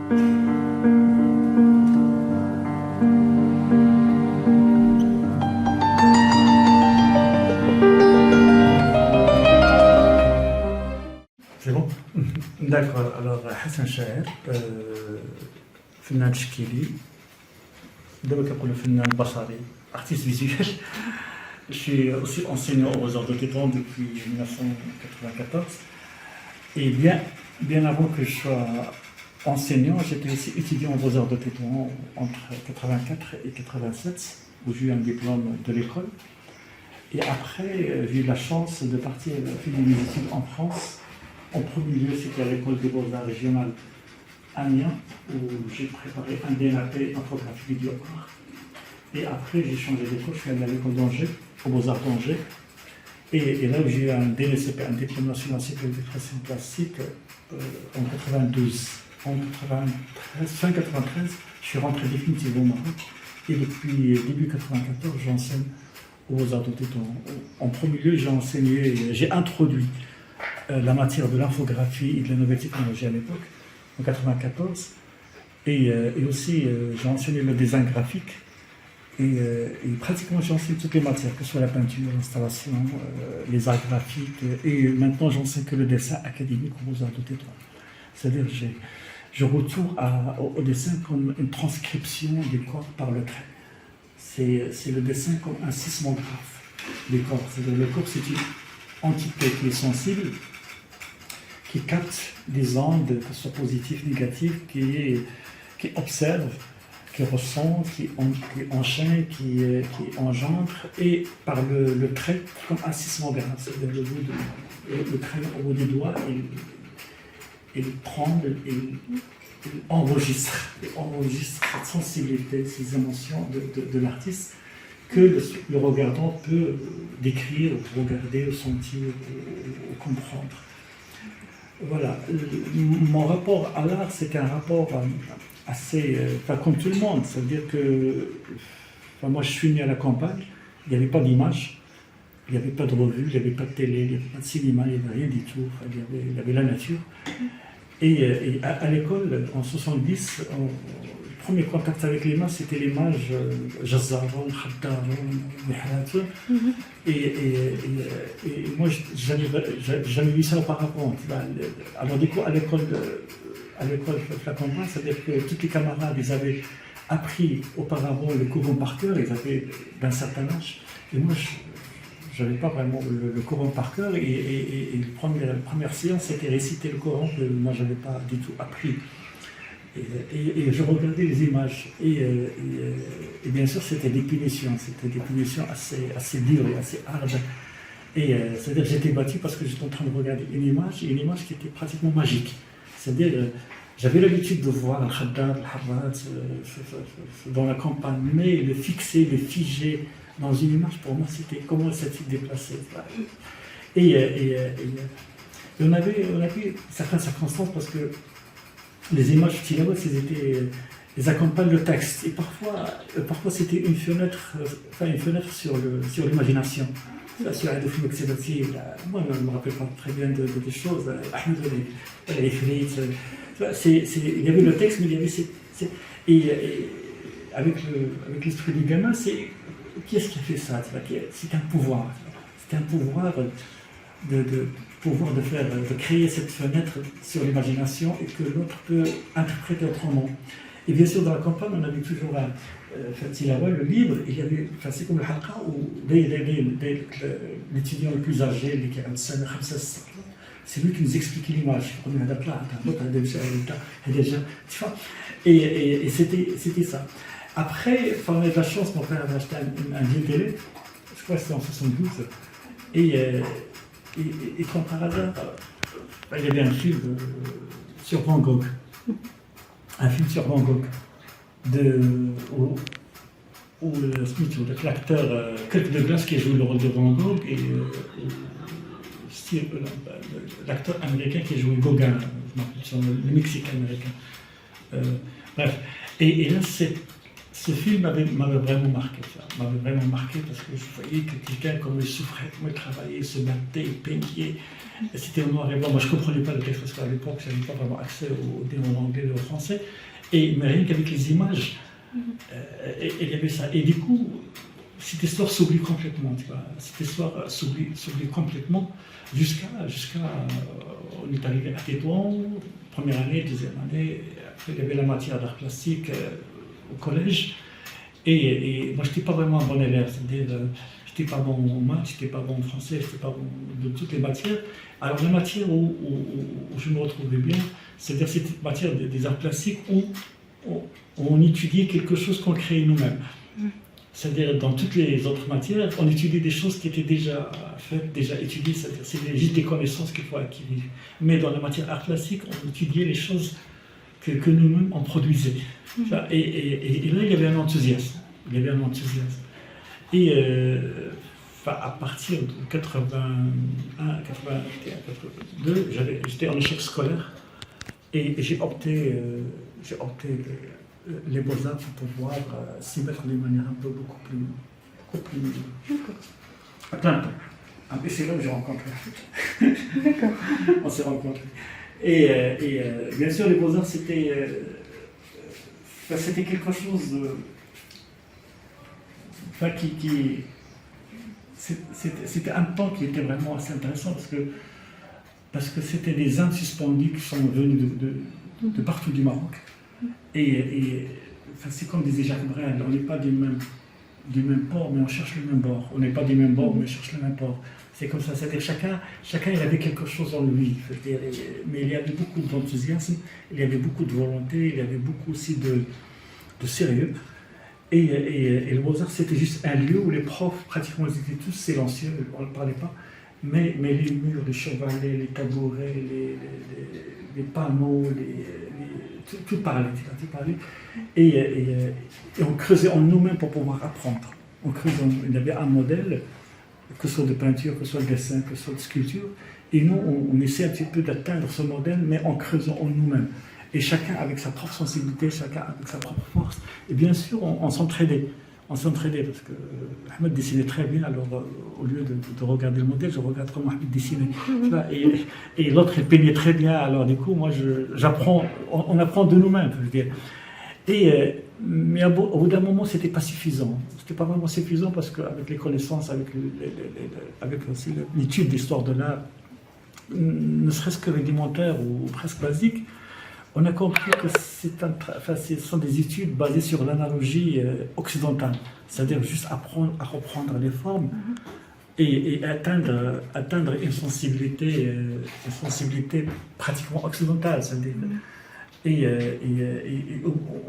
C'est bon. D'accord, alors Hassan Chaher, فنان تشكيلي دابا كنقولوا فنان بصري artiste visuel. Je suis aussi enseignant aux Beaux-Arts de Tétouan depuis 1994. Et bien avant que je sois enseignant, j'étais aussi étudiant aux Beaux-Arts de Tétouan entre 84 et 87, où j'ai eu un diplôme de l'école. Et après, j'ai eu la chance de partir finir mes études en France. En premier lieu, c'était à l'école des Beaux-Arts régionale Amiens, où j'ai préparé un DNAP infographie vidéo art. Et après, j'ai changé d'école, je suis allé à l'école d'Angers, aux Beaux-Arts d'Angers. Et là où j'ai eu un DNCP, un diplôme national cycle d'expression plastique, en 92. En 93, fin 93, je suis rentré définitivement au Maroc. Et depuis début 94, j'enseigne aux Beaux-Arts de Tétouan. En premier lieu, j'ai introduit la matière de l'infographie et de la nouvelle technologie à l'époque, en 94. Et aussi, j'ai enseigné le design graphique. Et pratiquement, j'enseigne toutes les matières, que ce soit la peinture, l'installation, les arts graphiques. Et maintenant, j'enseigne que le dessin académique aux Beaux-Arts de Tétouan. C'est-à-dire, je retourne au dessin comme une transcription des corps par le trait. C'est le dessin comme un sismographe des corps. C'est-à-dire, le corps, c'est une entité qui est sensible, qui capte des ondes, que ce soit positives, négatives, qui observe, qui ressent, qui enchaîne, qui engendre, et par le trait, comme un sismographe, c'est-à-dire le trait au bout des doigts, il prend, il enregistre cette sensibilité, ces émotions de l'artiste, que le regardant peut décrire, regarder, sentir, ou comprendre. Voilà, mon rapport à l'art, c'est un rapport assez, comme tout le monde, c'est-à-dire que moi je suis né à la campagne, il n'y avait pas d'image, il n'y avait pas de revue, il n'y avait pas de télé, il n'y avait pas de cinéma, il n'y avait rien du tout, il y avait la nature. Et à l'école, en 70, le premier contact avec l'image, c'était l'image Jazzaron, Khaddaron, Mihrat. Et moi, j'avais vu ça auparavant. Alors du coup, à l'école de la campagne, c'est-à-dire que tous les camarades, ils avaient appris auparavant le Coran par cœur, ils avaient d'un certain âge. Et moi, je n'avais pas vraiment le Coran par cœur. Et la première séance, c'était réciter le Coran que moi, je n'avais pas du tout appris. Et je regardais les images. Et bien sûr, c'était des punitions assez dures et assez hardes. C'est-à-dire que j'étais battu parce que j'étais en train de regarder une image qui était pratiquement magique. C'est-à-dire, j'avais l'habitude de voir le Khaddar, le Harrat dans la campagne, mais le fixer, le figer dans une image, pour moi, c'était comment ça s'est déplacé. Et on avait certaines circonstances parce que les images tilawat, elles accompagnent le texte. Et parfois c'était une fenêtre sur l'imagination. Moi, je ne me rappelle pas très bien des choses. Il y avait le texte, mais il y avait et avec l'esprit du gamin, qui est-ce qui a fait ça? C'est un pouvoir. C'est un pouvoir de créer cette fenêtre sur l'imagination et que l'autre peut interpréter autrement. Et bien sûr, dans la campagne, on avait toujours le livre, il y avait, c'est comme le halqa où l'étudiant le plus âgé, c'est lui qui nous expliquait l'image. Et c'était ça. Après, on a eu de la chance, mon frère avait acheté un vieux télé, je crois que c'était en 72, et comme par hasard, il y avait un film sur Van Gogh, où l'acteur Kirk Douglas qui joue le rôle de Van Gogh et l'acteur américain qui joue Gauguin, le Mexicain américain. Bref, et là ce film m'avait vraiment marqué, ça. M'avait vraiment marqué parce que je voyais que quelqu'un, comme il souffrait, comme il travaillait, se battait, il peignait. C'était au noir et blanc. Moi, je ne comprenais pas le texte parce qu'à l'époque, je n'avais pas vraiment accès au anglais et au français. Mais rien qu'avec les images, il y avait ça. Et du coup, cette histoire s'oublie complètement, tu vois. Cette histoire s'oublie complètement jusqu'à on est arrivé à Tétouan, première année, deuxième année. Après, il y avait la matière d'art plastique au collège. Et moi, je n'étais pas vraiment un bon élève. C'est-à-dire, je n'étais pas bon en maths, je n'étais pas bon en français, je n'étais pas bon de toutes les matières. Alors, la matière où je me retrouvais bien, c'est-à-dire cette matière des arts plastiques où on étudiait quelque chose qu'on créait nous-mêmes. C'est-à-dire, dans toutes les autres matières, on étudiait des choses qui étaient déjà faites, déjà étudiées, c'est-à-dire c'est juste des connaissances qu'il faut acquérir. Mais dans la matière art plastique, on étudiait les choses que nous-mêmes on produisait. Et là, il y avait un enthousiasme. Et à partir de 81, 81, 82, j'étais en échec scolaire et j'ai opté les beaux-arts pour pouvoir s'y mettre d'une manière un peu beaucoup plus à plein temps. Et c'est là où j'ai rencontré. D'accord. On s'est rencontrés. Et bien sûr, les beaux-arts, c'était quelque chose c'était un temps qui était vraiment assez intéressant parce que c'était des Indes suspendues qui sont venus de partout du Maroc. Et c'est comme disait Jacques Brel, on n'est pas du même port, mais on cherche le même bord. On n'est pas du même bord, mais on cherche le même port. C'est comme ça, c'est-à-dire chacun il avait quelque chose en lui. Mais il y avait beaucoup d'enthousiasme, il y avait beaucoup de volonté, il y avait beaucoup aussi de sérieux. Et le Beaux-Arts, c'était juste un lieu où les profs, pratiquement, ils étaient tous silencieux, on ne parlait pas. Mais les murs, les chevalets, les tabourets, les panneaux, tout parlait. Et on creusait en nous-mêmes pour pouvoir apprendre. Il y avait un modèle, que ce soit de peinture, que ce soit de dessin, que ce soit de sculpture. Et nous, on essaie un petit peu d'atteindre ce modèle, mais en creusant en nous-mêmes. Et chacun avec sa propre sensibilité, chacun avec sa propre force. Et bien sûr, on s'entraidait. On s'entraidait parce que Ahmed dessinait très bien, alors au lieu de regarder le modèle, je regarde comment Ahmed dessinait. Et l'autre, il peignait très bien, alors du coup, moi, j'apprends, on apprend de nous-mêmes, je veux dire. Mais au bout d'un moment, c'était pas suffisant. C'était pas vraiment suffisant parce qu'avec les connaissances, avec aussi l'étude d'histoire de l'art, ne serait-ce que rudimentaire ou presque basique, on a compris que ce sont des études basées sur l'analogie occidentale, c'est-à-dire juste apprendre à reprendre les formes et atteindre une sensibilité pratiquement occidentale. C'est-à-dire, et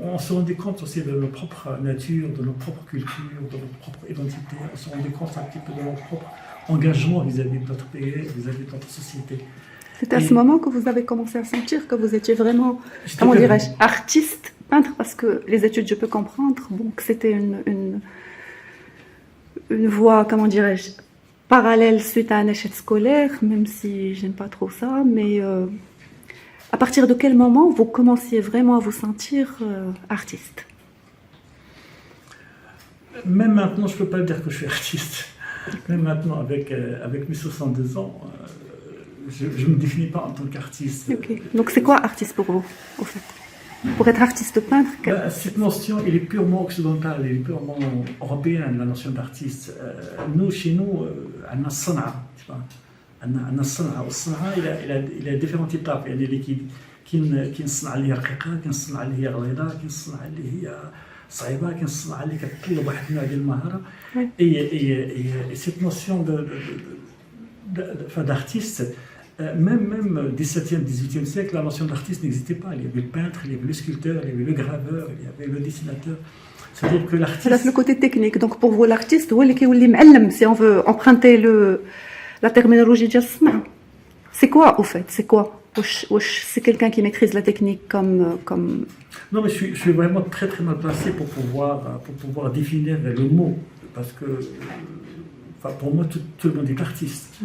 on se rendait compte aussi de notre propre nature, de notre propre culture, de notre propre identité. On se rendait compte un petit peu de notre propre engagement vis-à-vis de notre pays, vis-à-vis de notre société. C'est à ce moment que vous avez commencé à sentir que vous étiez vraiment, comment dirais-je, artiste, peintre, parce que les études, je peux comprendre, bon, que c'était une voie, comment dirais-je, parallèle suite à un échec scolaire, même si j'aime pas trop ça, mais à partir de quel moment vous commenciez vraiment à vous sentir artiste? Même maintenant, je ne peux pas dire que je suis artiste. Même maintenant, avec mes 62 ans, je ne me définis pas en tant qu'artiste. Okay. Donc c'est quoi artiste pour vous, au fait? Pour être artiste peintre Cette notion, elle est purement occidentale, elle est purement européenne, la notion d'artiste. Nous, chez nous, on a Sana, tu vois. On a Sana. Sana, il a différentes étapes. Il y a des qui نصنع اللي هي رقيقه، كنصنع اللي هي غليظه، كنصنع اللي هي صعيبه، كنصنع اللي كتطلب واحد النوع ديال المهاره. Et cette notion d'artiste, même 17e, 18e siècle, la notion d'artiste n'existait pas. Il y avait le peintre, il y avait le sculpteur, il y avait le graveur, il y avait le dessinateur. C'est-à-dire que l'artiste... C'est le côté technique. Donc pour vous, l'artiste, si on veut emprunter la terminologie de Jasmin, c'est quoi au fait? C'est quoi? C'est quelqu'un qui maîtrise la technique comme... Non, mais je suis vraiment très très mal placé pour pouvoir définir le mot. Parce que pour moi, tout le monde est artiste.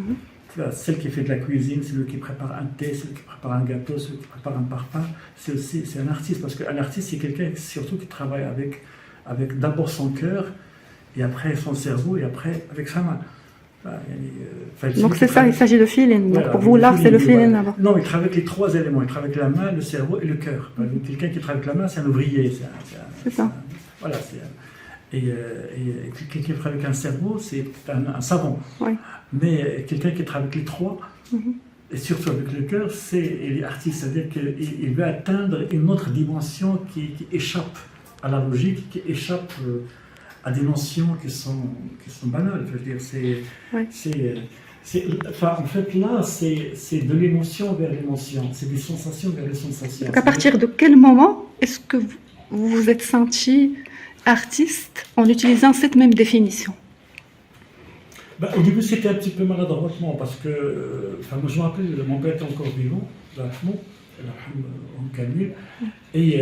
Celle qui fait de la cuisine, celui qui prépare un thé, celui qui prépare un gâteau, celui qui prépare un parfum, c'est un artiste. Parce qu'un artiste, c'est quelqu'un surtout qui travaille avec avec d'abord son cœur, et après son cerveau, et après avec sa main. Donc c'est ça, il s'agit de feeling. Voilà, Donc pour vous, l'art, c'est le feeling voilà. d'abord. Non, il travaille avec les trois éléments. Il travaille avec la main, le cerveau et le cœur. Donc, quelqu'un qui travaille avec la main, c'est un ouvrier. C'est ça. Voilà. Et quelqu'un qui travaille avec un cerveau, c'est un savant. Oui. Mais quelqu'un qui travaille avec les trois, et surtout avec le cœur, il est artiste. C'est-à-dire qu'il veut atteindre une autre dimension qui échappe à la logique, qui échappe à des notions qui sont banales. Je veux dire, en fait, là, c'est de l'émotion vers l'émotion, c'est des sensations vers les sensations. Donc à partir de quel moment est-ce que vous vous êtes senti artiste en utilisant cette même définition? Au début, c'était un petit peu maladroitement, parce que, moi, je me rappelle, mon père était encore vivant, et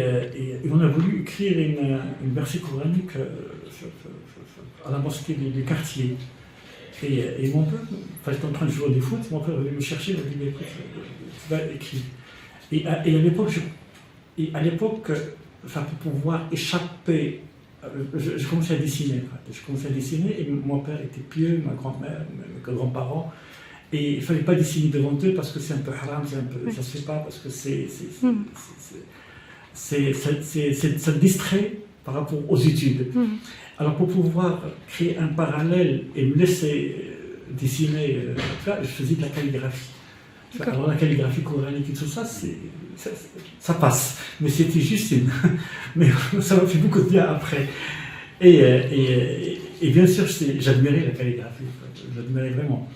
on a voulu écrire une verset coranique à la mosquée du quartier. Et mon père, j'étais en train de jouer au foot, mon père venait me chercher, il m'a dit, mais écoute, tu vas écrire. Et à l'époque, pour pouvoir échapper, je commençais à dessiner. Et mon père était pieux, ma grand-mère, mes grands-parents. Et il ne fallait pas dessiner devant eux parce que c'est un peu haram, ça ne se fait pas, parce que ça distrait par rapport aux études. Alors pour pouvoir créer un parallèle et me laisser dessiner, je faisais de la calligraphie. Alors la calligraphie coranique et tout ça, ça passe. Mais c'était juste mais ça m'a fait beaucoup de bien après. Et bien sûr, j'admirais la calligraphie, j'admirais vraiment.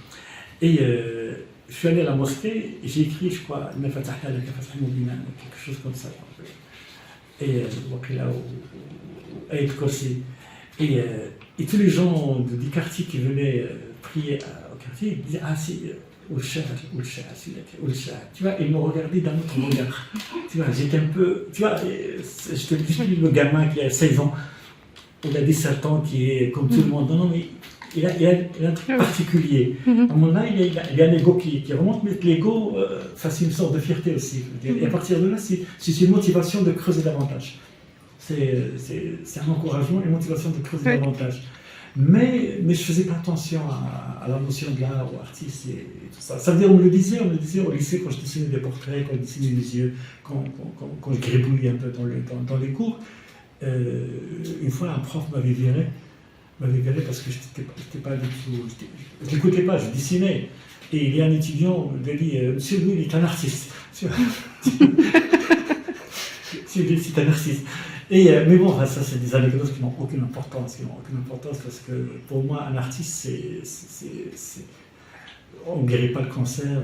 Et je suis allé à la mosquée et j'ai écrit, je crois, quelque chose comme ça. Et tous les gens du quartier qui venaient prier au quartier, ils disaient, ah si, tu vois, ils me regardaient d'un autre regard. Tu vois, j'étais un peu, tu vois, je te dis le gamin qui a 16 ans, ou il a 17 ans, qui est comme tout le monde. Non, mais il a un truc particulier. À mon âge, il y a un ego qui remonte, mais l'ego, ça c'est une sorte de fierté aussi. Et à partir de là, c'est une motivation de creuser davantage. C'est un encouragement et une motivation de creuser davantage. Mais je ne faisais pas attention à la notion de l'art, aux artistes et tout ça. Ça veut dire, on me le disait au lycée quand je dessinais des portraits, quand je dessinais les yeux, quand je gribouillais un peu dans les cours. Une fois, un prof m'avait viré parce que je n'étais pas du tout. Je n'écoutais pas, je dessinais. Et il y a un étudiant qui m'a dit, Monsieur Louis, il est un artiste. C'est un artiste. Mais bon, ça c'est des anecdotes qui n'ont aucune importance, parce que pour moi, un artiste, on ne guérit pas le cancer,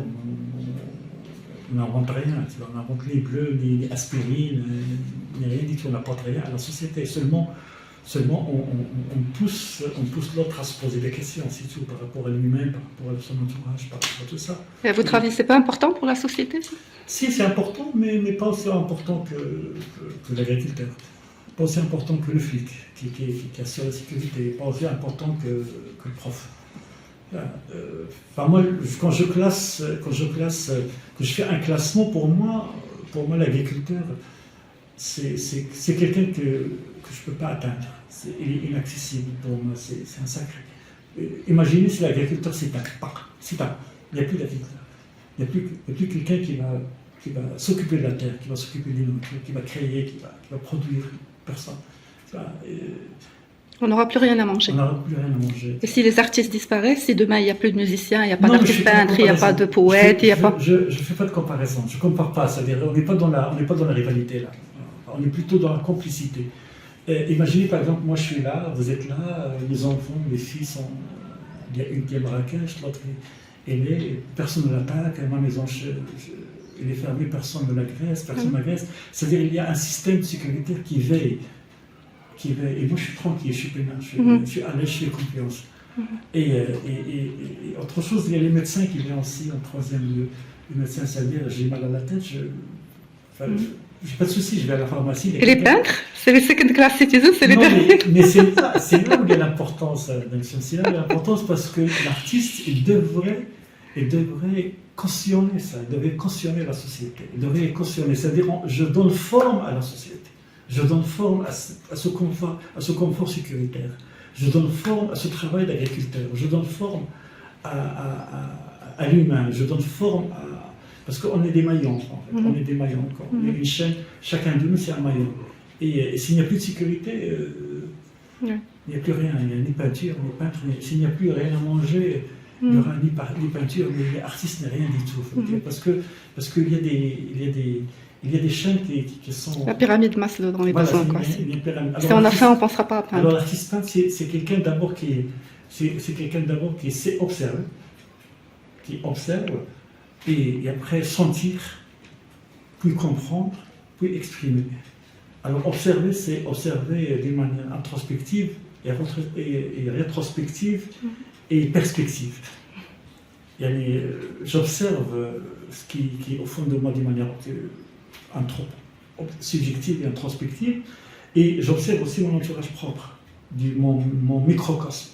on n'invente rien, tu vois, on n'invente ni bleu, ni aspirine, ni rien du tout, on n'apporte rien à la société. Seulement on pousse l'autre à se poser des questions, c'est tout, par rapport à lui-même, par rapport à son entourage, par rapport à tout ça. Et à votre avis, c'est pas important pour la société, ça? Si, c'est important, mais pas aussi important que l'agriculteur. Pas aussi important que le flic qui assure la sécurité, pas aussi important que le prof. Moi, quand je fais un classement, pour moi l'agriculteur, c'est quelqu'un que je ne peux pas atteindre. Il est inaccessible pour moi, c'est un sacré. Imaginez si l'agriculteur s'éteint. Il n'y a plus d'agriculteur. Il n'y a plus quelqu'un qui va s'occuper de la terre, qui va s'occuper de l'inoculture, qui va créer, qui va produire. Personne. On n'aura plus rien à manger. On n'aura plus rien à manger. Et si les artistes disparaissent, si demain il n'y a plus de musiciens, il n'y a pas d'artiste peintre, il n'y a pas de poète, il n'y a pas... Je ne fais pas de comparaison, je ne compare pas, c'est-à-dire on n'est pas dans la rivalité là, on est plutôt dans la complicité. Imaginez par exemple, moi je suis là, vous êtes là, les enfants, les filles sont... Il y a une qui est Marrakech, l'autre est née, personne ne l'attaque, ma maison... Il est fermé, personne ne l'agresse, C'est-à-dire qu'il y a un système sécuritaire qui veille. Et moi, je suis tranquille, je suis pénin, je suis à l'aise, je fais confiance. Et autre chose, il y a les médecins qui viennent aussi en troisième lieu. Les médecins, ça veut dire, j'ai mal à la tête, j'ai pas de souci, je vais à la pharmacie. Et les peintres? C'est les second class citizens, c'est les derniers. Mais c'est là où il y a l'importance, c'est là où il y a l'importance parce que l'artiste, il devrait cautionner ça, il devrait cautionner la société, il devrait cautionner, c'est-à-dire je donne forme à la société. Je donne forme à ce confort sécuritaire. Je donne forme à ce travail d'agriculteur. Je donne forme à l'humain. Je donne forme à... Parce qu'on est des maillons, en fait. On est des maillons. Quand on est une chaîne, chacun de nous, c'est un maillon. Et s'il n'y a plus de sécurité, il n'y a plus rien. Il n'y a ni peinture, ni peintre. S'il n'y a plus rien à manger, il n'y aura ni peinture, ni artiste, ni rien du tout. Parce qu'il y a des chaînes qui sont... La pyramide Maslow dans les besoins. Si on a faim, on ne pensera pas à peindre. Alors l'artiste peintre, c'est quelqu'un d'abord qui sait observer, qui observe, et après sentir, puis comprendre, puis exprimer. Alors observer, c'est observer d'une manière introspective et rétrospective et perspective. J'observe ce qui est au fond de moi d'une manière subjective et introspective, et j'observe aussi mon entourage propre, mon microcosme.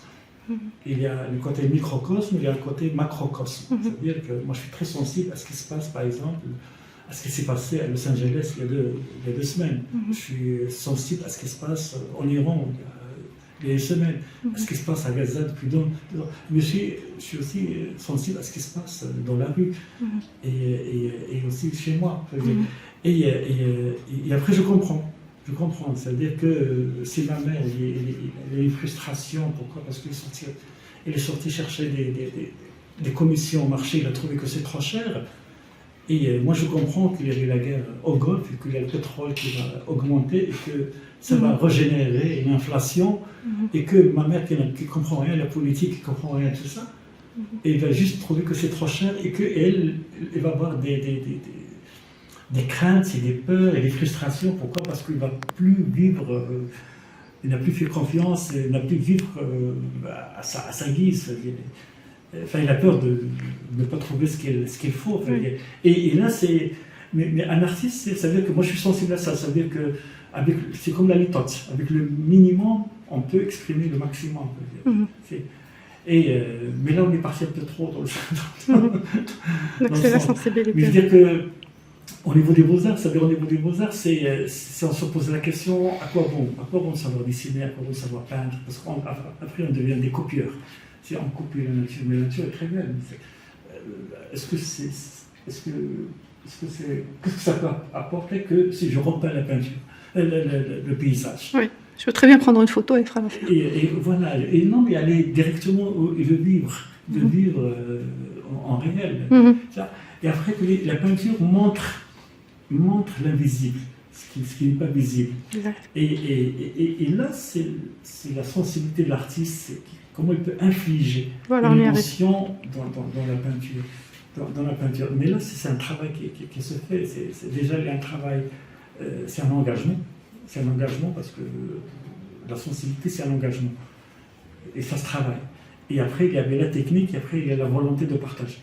Il y a le côté microcosme, il y a le côté macrocosme. C'est-à-dire que moi je suis très sensible à ce qui se passe, par exemple, à ce qui s'est passé à Los Angeles il y a 2 semaines. Je suis sensible à ce qui se passe en Iran il y a 1 semaine, à ce qui se passe à Gaza depuis 2 ans. Mais je suis aussi sensible à ce qui se passe dans la rue et aussi chez moi. Et après je comprends. C'est-à-dire que si ma mère elle a une frustration, pourquoi? Parce qu'elle est sortie chercher des commissions au marché, il a trouvé que c'est trop cher. Et moi je comprends qu'il y a eu la guerre au Golfe, et qu'il y a le pétrole qui va augmenter, et que ça va régénérer une inflation, et que ma mère qui ne comprend rien, la politique qui ne comprend rien de tout ça, elle va juste trouver que c'est trop cher, et qu'elle va avoir des craintes, et des peurs et des frustrations. Pourquoi? Parce qu'il ne va plus vivre, il n'a plus fait confiance, il n'a plus vivre à sa guise. Enfin, il a peur de ne pas trouver ce qu'il faut. Enfin, et là, c'est... Mais un artiste, ça veut dire que moi je suis sensible à ça. Ça veut dire que c'est comme la litote. Avec le minimum, on peut exprimer le maximum. Mais là, on est parti un peu trop dans le... Donc c'est la sensibilité. Mais je veux dire que au niveau des beaux-arts, c'est-à-dire au niveau des beaux-arts, c'est on se pose la question, à quoi bon savoir dessiner, à quoi bon savoir peindre, parce qu'après on devient des copieurs. Si on copie la nature, mais la nature est très belle. Qu'est-ce que ça peut apporter que si je repeins la peinture, le paysage? Oui, je peux très bien prendre une photo et faire l'affaire. Et voilà, et non, mais aller directement et le vivre en réel. Et après, la peinture montre l'invisible, ce qui n'est pas visible. Et là, c'est la sensibilité de l'artiste, comment il peut infliger une émotion dans la peinture. Dans la peinture. Mais là, c'est un travail qui se fait. C'est déjà un travail, c'est un engagement. C'est un engagement parce que la sensibilité, c'est un engagement. Et ça se travaille. Et après, il y avait la technique, et après, il y a la volonté de partage.